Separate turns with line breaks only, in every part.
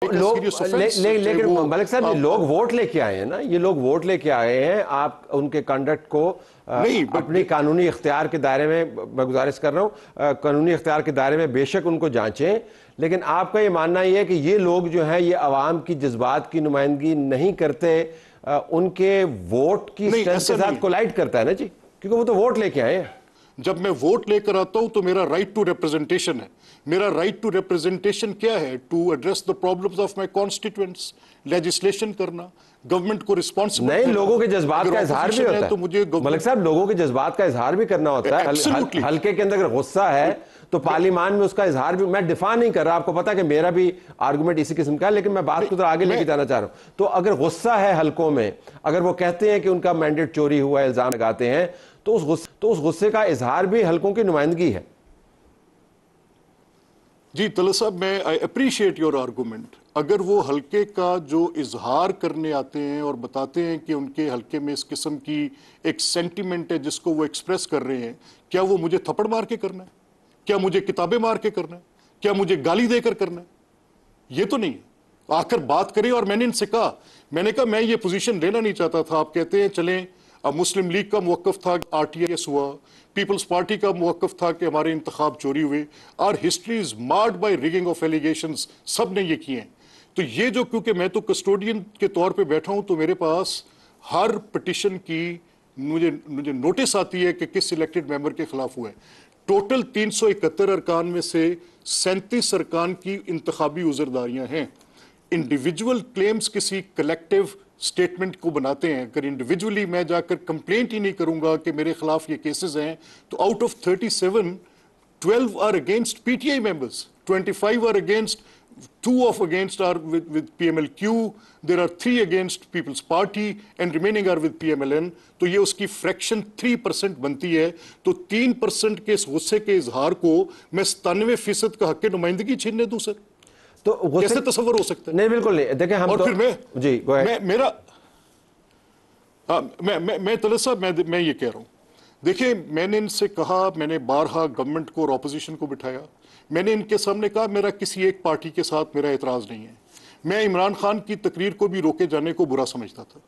لیکن ملک صاحب یہ لوگ ووٹ لے کے آئے ہیں نا، یہ لوگ ووٹ لے کے آئے ہیں. آپ ان کے کنڈکٹ کو اپنی قانونی اختیار کے دائرے میں گزارش کر رہا ہوں، قانونی اختیار کے دائرے میں بے شک ان کو جانچیں، لیکن آپ کا یہ ماننا یہ ہے کہ یہ لوگ جو ہیں یہ عوام کی جذبات کی نمائندگی نہیں کرتے، ان کے ووٹ کی اسٹرینتھ کے ساتھ کولائڈ کرتا ہے نا جی، کیونکہ وہ تو ووٹ لے کے آئے ہیں.
جب میں ووٹ لے کر آتا ہوں تو میرا رائٹ ٹو ریپرزنٹیشن ہے. میرا رائٹ ٹو ریپرزنٹیشن کیا ہے؟ To address the problems of my constituents, legislation کرنا، گورنمنٹ کو رسپانسبل.
نہیں، لوگوں کے جذبات کا اظہار بھی ہوتا ہے ملک صاحب، لوگوں کے جذبات کا اظہار بھی کرنا ہوتا ہے. حلقے کے اندر اگر غصہ ہے تو پارلیمان میں اس کا اظہار بھی. میں دفاع نہیں کر رہا، آپ کو پتا کہ میرا بھی آرگومنٹ اسی قسم کا ہے، لیکن میں بات کو ذرا آگے لے کے جانا چاہ رہا ہوں. تو اگر غصہ ہے حلقوں میں، اگر وہ کہتے ہیں کہ ان کا مینڈیٹ چوری ہوا ہے، الزام لگاتے ہیں، تو اس غصے کا اظہار بھی حلقوں کی نمائندگی ہے.
جی طلعت صاحب، میں آئی اپریشیٹ یور آرگومنٹ. اگر وہ حلقے کا جو اظہار کرنے آتے ہیں اور بتاتے ہیں کہ ان کے حلقے میں اس قسم کی ایک سینٹیمنٹ ہے جس کو وہ ایکسپریس کر رہے ہیں، کیا وہ مجھے تھپڑ مار کے کرنا ہے؟ کیا مجھے کتابیں مار کے کرنا ہے؟ کیا مجھے گالی دے کر کرنا ہے؟ یہ تو نہیں ہے. آ کر بات کریں. اور میں نے ان سے کہا، میں نے کہا میں یہ پوزیشن لینا نہیں چاہتا تھا. آپ کہتے ہیں چلیں، اب مسلم لیگ کا موقف تھا آر ٹی ایس ہوا، پیپلز پارٹی کا موقف تھا کہ ہمارے انتخاب چوری ہوئے، اور history is marred by rigging of allegations. سب نے یہ کیے ہیں. تو یہ جو، کیونکہ میں تو کسٹوڈین کے طور پہ بیٹھا ہوں، تو میرے پاس ہر پٹیشن کی مجھے نوٹس آتی ہے کہ کس الیکٹڈ ممبر کے خلاف ہوا ہے. ٹوٹل 371 ارکان میں سے 37 ارکان کی انتخابی عذرداریاں ہیں. انڈیویجول کلیمز کسی کلیکٹیو سٹیٹمنٹ کو بناتے ہیں. اگر انڈیویجولی میں جا کر کمپلینٹ ہی نہیں کروں گا کہ میرے خلاف یہ کیسز ہیں، تو out of 37 12 are against PTI members, 25 are against, 2 of against are with PMLQ, there are 3 against People's Party and remaining are with PMLN. تو یہ اس کی فریکشن 3% بنتی ہے. تو 3% کے اس غصے کے اظہار کو میں 97% کا حق نمائندگی چھیننے دوں سر؟ تو کیسے تصور ہو سکتا ہے؟
نہیں بالکل نہیں. دیکھیں ہم، اور پھر
میں طلعت صاحب میں یہ کہہ رہا ہوں، دیکھیں میں نے ان سے کہا، میں نے بارہا گورنمنٹ کو اور اپوزیشن کو بٹھایا. میں نے ان کے سامنے کہا میرا کسی ایک پارٹی کے ساتھ میرا اعتراض نہیں ہے. میں عمران خان کی تقریر کو بھی روکے جانے کو برا سمجھتا تھا.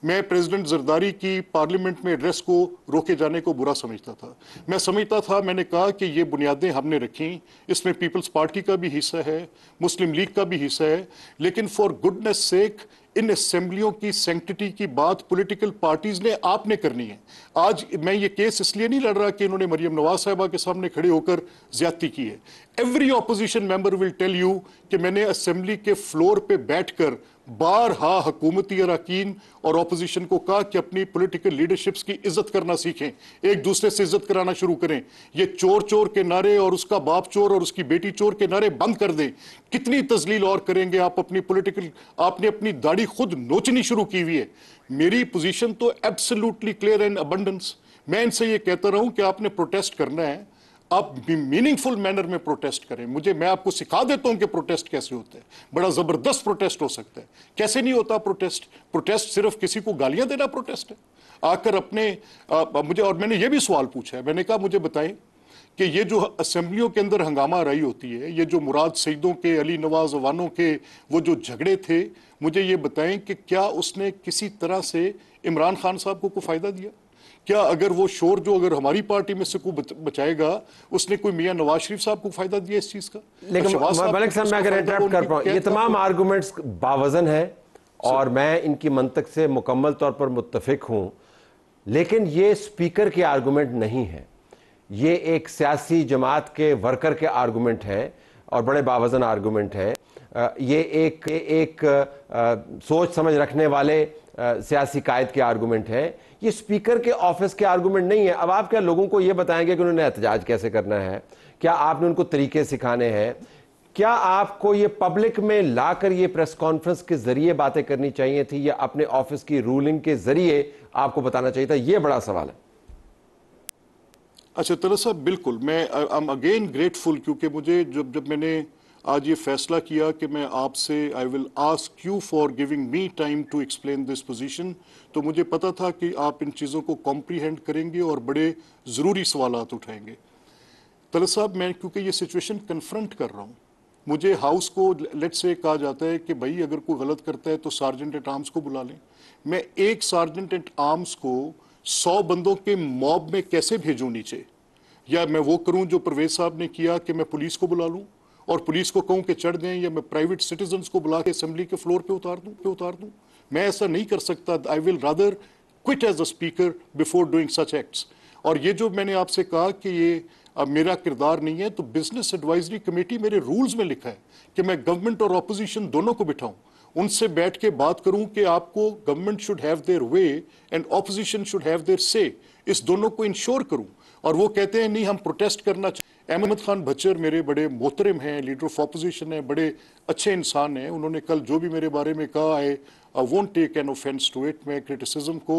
میں پریزیڈنٹ زرداری کی پارلیمنٹ میں ایڈریس کو روکے جانے کو برا سمجھتا تھا. میں سمجھتا تھا، میں نے کہا کہ یہ بنیادیں ہم نے رکھیں، اس میں پیپلز پارٹی کا بھی حصہ ہے، مسلم لیگ کا بھی حصہ ہے، لیکن فار گڈنس سیک ان اسمبلیوں کی سینکٹیٹی کی بات پولیٹیکل پارٹیز نے آپ نے کرنی ہے. آج میں یہ کیس اس لیے نہیں لڑ رہا کہ انہوں نے مریم نواز صاحبہ کے سامنے کھڑے ہو کر زیادتی کی ہے. Every opposition member will tell you کہ میں نے اسمبلی کے فلور پہ بیٹھ کر بارہا حکومتی اراکین اور اپوزیشن کو کہا کہ اپنی پولیٹیکل لیڈرشپس کی عزت کرنا سیکھیں، ایک دوسرے سے عزت کرانا شروع کریں. یہ چور چور کے نعرے اور اس کا باپ چور اور اس کی بیٹی چور کے نعرے بند کر دیں. کتنی تذلیل اور کریں گے آپ؟ اپنی پولیٹیکل، آپ نے اپنی داڑھی خود نوچنی شروع کی ہوئی ہے. میری پوزیشن تو ایبسلیوٹلی کلیئر اینڈ ابنڈنس. میں ان سے یہ کہتا رہا ہوں کہ آپ نے پروٹیسٹ کرنا ہے، آپ میننگ فل مینر میں پروٹیسٹ کریں. میں آپ کو سکھا دیتا ہوں کہ پروٹیسٹ کیسے ہوتا ہے. بڑا زبردست پروٹیسٹ ہو سکتا ہے. کیسے نہیں ہوتا پروٹیسٹ؟ پروٹیسٹ صرف کسی کو گالیاں دینا پروٹیسٹ ہے؟ آ کر اپنے مجھے، اور میں نے یہ بھی سوال پوچھا ہے، میں نے کہا مجھے بتائیں کہ یہ جو اسمبلیوں کے اندر ہنگامہ آرائی ہوتی ہے، یہ جو مراد سعیدوں کے، علی نواز اوانوں کے وہ جو جھگڑے تھے، مجھے یہ بتائیں کہ کیا اس نے کسی طرح سے عمران خان صاحب کو کوئی فائدہ دیا؟ کیا اگر وہ شور جو اگر ہماری پارٹی میں سے کوئی بچائے گا، اس نے کوئی میاں نواز شریف صاحب کو فائدہ دیا اس چیز کا؟
لیکن ملک صاحب، میں اگر انٹرپٹ کر پاؤں، یہ تمام آرگومنٹس باوزن ہیں اور میں ان کی منطق سے مکمل طور پر متفق ہوں، لیکن یہ سپیکر کے آرگومنٹ نہیں ہے، یہ ایک سیاسی جماعت کے ورکر کے آرگومنٹ ہے اور بڑے باوزن آرگومنٹ ہے. یہ ایک سوچ سمجھ رکھنے والے سیاسی قائد کے آرگومنٹ ہے. یہ سپیکر کے آفس کے آرگومنٹ نہیں ہے. اب آپ کیا لوگوں کو یہ بتائیں گے کہ انہوں نے احتجاج کیسے کرنا ہے؟ کیا آپ نے ان کو طریقے سکھانے ہیں؟ کیا آپ کو یہ پبلک میں لا کر یہ پریس کانفرنس کے ذریعے باتیں کرنی چاہیے تھی یا اپنے آفس کی رولنگ کے ذریعے آپ کو بتانا چاہیے تھا؟ یہ بڑا سوال ہے.
اچھا طلعت صاحب، بالکل میں ایم اگین گریٹفل، کیونکہ مجھے جب میں نے آج یہ فیصلہ کیا کہ میں آپ سے I will ask you for giving me time to explain this position, تو مجھے پتا تھا کہ آپ ان چیزوں کو کمپریہینڈ کریں گے اور بڑے ضروری سوالات اٹھائیں گے. طلعت صاحب، میں کیونکہ یہ سچویشن کنفرنٹ کر رہا ہوں، مجھے ہاؤس کو لیٹ سے کہا جاتا ہے کہ بھائی اگر کوئی غلط کرتا ہے تو سارجنٹ ایٹ آرمز کو بلا لیں. میں ایک سارجنٹ ایٹ آرمز کو 100 بندوں کے موب میں کیسے بھیجوں نیچے؟ یا میں وہ کروں جو پرویز صاحب نے کیا کہ میں پولیس کو بلا لوں اور پولیس کو کہوں کہ چڑھ دیں, یا میں پرائیویٹ سٹیزنز کو بلا کے اسمبلی کے فلور پہ اتار دوں. میں ایسا نہیں کر سکتا. آئی ول rather quit as a speaker before doing such acts. اور یہ جو میں نے آپ سے کہا کہ یہ میرا کردار نہیں ہے, تو بزنس ایڈوائزری کمیٹی میرے رولز میں لکھا ہے کہ میں گورنمنٹ اور اپوزیشن دونوں کو بٹھاؤں, ان سے بیٹھ کے بات کروں کہ آپ کو government should have their way and opposition should have their say, اس دونوں کو انشور کروں. اور وہ کہتے ہیں نہیں ہم پروٹیسٹ کرنا چاہتے. احمد خان بچر میرے بڑے محترم ہیں, لیڈر آف اپوزیشن ہیں, بڑے اچھے انسان ہیں. انہوں نے کل جو بھی میرے بارے میں کہا ہے, I won't take an offense to it. میں کرٹیسزم کو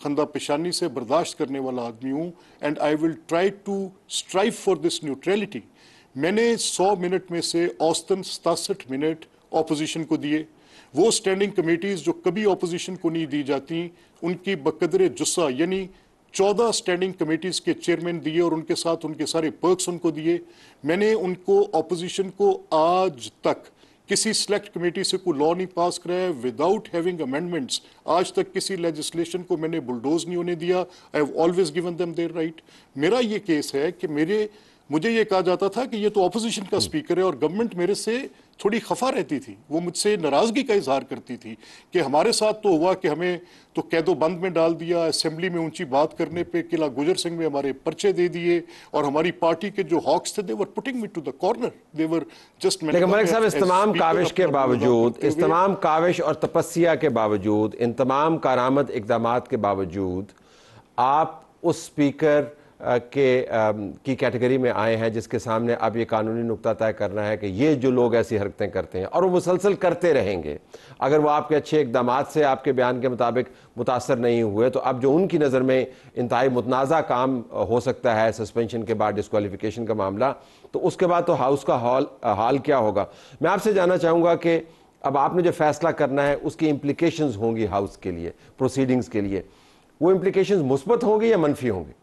خندہ پیشانی سے برداشت کرنے والا آدمی ہوں, and I will try to strive for this neutrality. میں نے 100 منٹ میں سے اوسطاً 67 منٹ اپوزیشن کو دیے. وہ سٹینڈنگ کمیٹیز جو کبھی اپوزیشن کو نہیں دی جاتی, ان کی بقدر جثہ یعنی 14 سٹینڈنگ کمیٹیز کے چیئرمین دیے, اور ان کے ساتھ ان کے سارے پرکس ان کو دیے. میں نے ان کو اپوزیشن کو آج تک کسی سلیکٹ کمیٹی سے کوئی لاء نہیں پاس کرایا وداؤٹ ہیونگ امینڈمنٹس. آج تک کسی لیجسلیشن کو میں نے بلڈوز نہیں ہونے دیا. I have always given them their right. میرا یہ کیس ہے کہ مجھے یہ کہا جاتا تھا کہ یہ تو اپوزیشن کا سپیکر ہے, اور گورنمنٹ میرے سے تھوڑی خفا رہتی تھی. وہ مجھ سے ناراضگی کا اظہار کرتی تھی کہ ہمارے ساتھ تو ہوا کہ ہمیں تو قید و بند میں ڈال دیا, اسمبلی میں اونچی بات کرنے پہ قلعہ گجر سنگھ میں ہمارے پرچے دے دیے, اور ہماری پارٹی کے جو ہاکس تھے they were putting me to the corner. They were just.
لیکن ملک صاحب اس تمام کاوش کے باوجود, اس تمام کاوش اور تپسیا کے باوجود, ان تمام کارآمد اقدامات کے باوجود آپ اس سپیکر کی کیٹیگری میں آئے ہیں جس کے سامنے اب یہ قانونی نقطہ طے کرنا ہے کہ یہ جو لوگ ایسی حرکتیں کرتے ہیں اور وہ مسلسل کرتے رہیں گے, اگر وہ آپ کے اچھے اقدامات سے آپ کے بیان کے مطابق متاثر نہیں ہوئے, تو اب جو ان کی نظر میں انتہائی متنازع کام ہو سکتا ہے سسپینشن کے بعد ڈسکوالیفیکیشن کا معاملہ, تو اس کے بعد تو ہاؤس کا حال کیا ہوگا. میں آپ سے جاننا چاہوں گا کہ اب آپ نے جو فیصلہ کرنا ہے اس کی امپلیکیشنز ہوں گی ہاؤس کے لیے, پروسیڈنگز کے لیے, وہ امپلیکیشنز مثبت ہوں گی یا منفی ہوں گی؟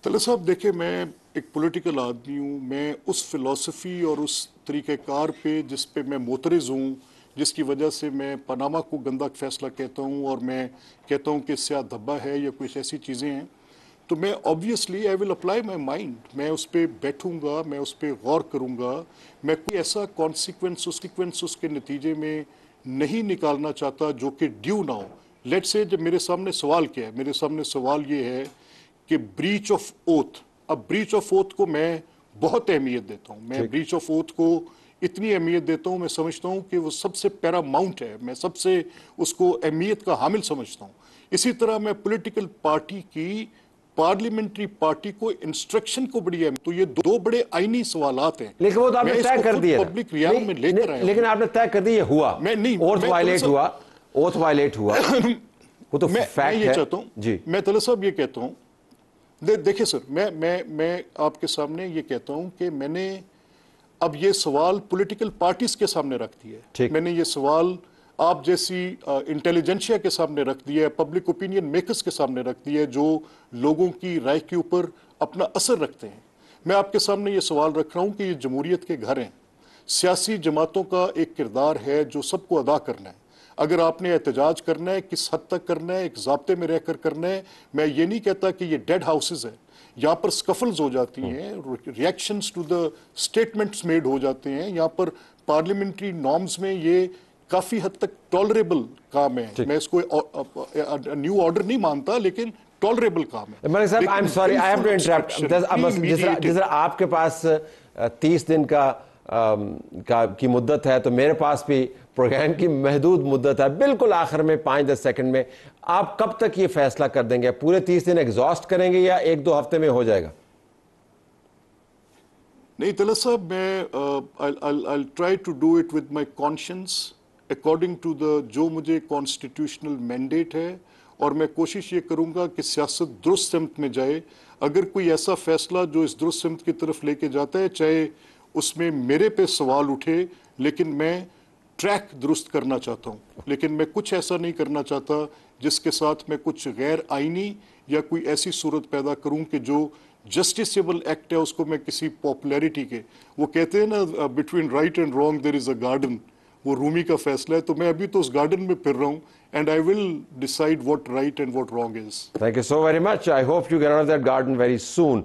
طلعت صاحب دیکھیں, میں ایک پولیٹیکل آدمی ہوں. میں اس فلسفی اور اس طریقہ کار پہ جس پہ میں معترض ہوں, جس کی وجہ سے میں پاناما کو گندا فیصلہ کہتا ہوں اور میں کہتا ہوں کہ سیاہ دھبا ہے یا کچھ ایسی چیزیں ہیں, تو میں obviously I will apply my mind. میں اس پہ بیٹھوں گا, میں اس پہ غور کروں گا. میں کوئی ایسا کانسیکوینس اس کے نتیجے میں نہیں نکالنا چاہتا جو کہ ڈیو نہ ہو. لیٹ سے جب میرے سامنے سوال کیا ہے, میرے سامنے سوال یہ ہے کہ بریچ آف اوتھ. اب بریچ آف اوتھ کو میں بہت اہمیت دیتا ہوں. میں بریچ آف اوتھ کو اتنی اہمیت دیتا ہوں, میں سمجھتا ہوں کہ وہ سب سے پیراماؤنٹ ہے, میں سب سے اس کو اہمیت کا حامل سمجھتا ہوں. اسی طرح میں پولیٹیکل پارٹی کی, پارلیمنٹری پارٹی کو انسٹرکشن کو بڑی اہمیت. تو یہ دو بڑے آئینی سوالات ہیں.
لیکن وہ تو آپ نے طے کر دیا,
پبلک ریال میں لے کر آیا.
لیکن آپ نے طے کر دی, یہ ہوا,
میں نہیں,
اوتھ وائلیٹ ہوا, وہ تو فیکٹ ہے.
میں یہ چاہتا ہوں,
جی
میں طلعت صاحب یہ کہتا ہوں, دیکھیں سر, میں آپ کے سامنے یہ کہتا ہوں کہ میں نے اب یہ سوال پولیٹیکل پارٹیز کے سامنے رکھ دیا ہے. میں نے یہ سوال آپ جیسی انٹیلیجنشیا کے سامنے رکھ دیا ہے, پبلک اوپینین میکرز کے سامنے رکھ دیا ہے, جو لوگوں کی رائے کے اوپر اپنا اثر رکھتے ہیں. میں آپ کے سامنے یہ سوال رکھ رہا ہوں کہ یہ جمہوریت کے گھر ہیں. سیاسی جماعتوں کا ایک کردار ہے جو سب کو ادا کرنا ہے. اگر آپ نے احتجاج کرنا ہے, کس حد تک کرنا ہے, ایک ضابطے میں رہ کر کرنا ہے. میں یہ نہیں کہتا کہ یہ ڈیڈ ہاؤسز ہیں, یہاں پر سکفلز ہو جاتی ہیں, reactions to the statements made ہو جاتے ہیں. یہاں پر پارلیمنٹری نارمز میں یہ کافی حد تک ٹالریبل کام ہے. میں اس کو نیو آرڈر نہیں مانتا, لیکن ٹالریبل کام ہے.
ملک صاحب, I'm sorry, I have to interrupt. جس طرح آپ کے پاس 30 دن کی مدت ہے, تو میرے پاس بھی پروگرام کی محدود مدت ہے. بالکل آخر میں 5-10 سیکنڈ میں آپ کب تک یہ فیصلہ کر دیں گے؟ پورے 30 دن ایگزاسٹ کریں گے یا 1-2 ہفتے میں ہو جائے گا؟
نہیں طلعت صاحب, میں I'll try to do it with my conscience according to جو مجھے کانسٹیٹیوشنل مینڈیٹ ہے, اور میں کوشش یہ کروں گا کہ سیاست درست سمت میں جائے. اگر کوئی ایسا فیصلہ جو اس درست سمت کی طرف لے کے جاتا ہے, چاہے اس میں میرے پہ سوال اٹھے, لیکن میں ٹریک درست کرنا چاہتا ہوں. لیکن میں کچھ ایسا نہیں کرنا چاہتا جس کے ساتھ میں کچھ غیر آئینی یا کوئی ایسی صورت پیدا کروں کہ جو جسٹسیبل ایکٹ ہے اس کو میں کسی پاپولیرٹی کے، وہ کہتے ہیں نا between right and wrong there is a garden, وہ رومی کا فیصلہ ہے، تو میں ابھی تو اس گارڈن میں پھر رہا ہوں and I will decide what right and what wrong is.
Thank you so very much. I hope you get out of that garden very soon.